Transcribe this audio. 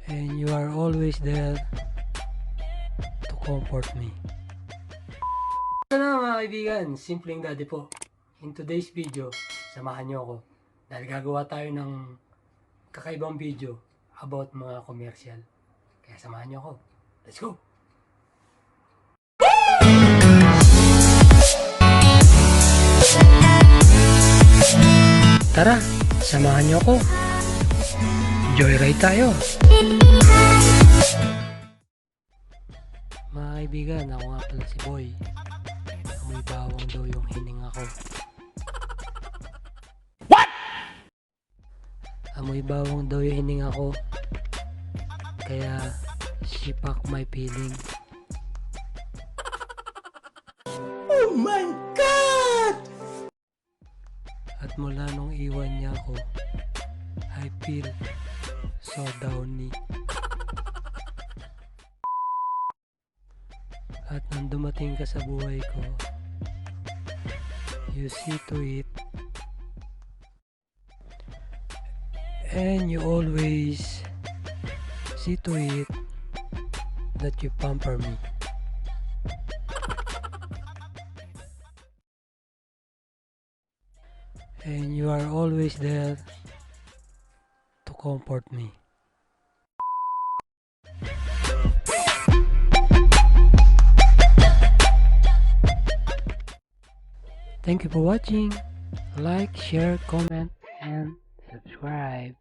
and you are always there to comfort me. Ito na mga kaibigan, simpleng daddy po. In today's video, samahan niyo ako dahil gagawa tayo ng kakaibang video about mga commercial. Kaya samahan niyo ako. Let's go! Tara, samahan niyo ako. Joyride tayo. Mga kaibigan, ako nga pala si Boy. Amoy bawang daw yung hininga ko. What? Amoy bawang daw yung hininga ko. Kaya, shipak my feeling. Oh my God! At mula nung iwan niya ako, I feel so downy. At nang dumating ka sa buhay ko, you see to it, and you always see to it that you pamper me. And you are always there to comfort me. Thank you for watching. Like, share, comment, and subscribe.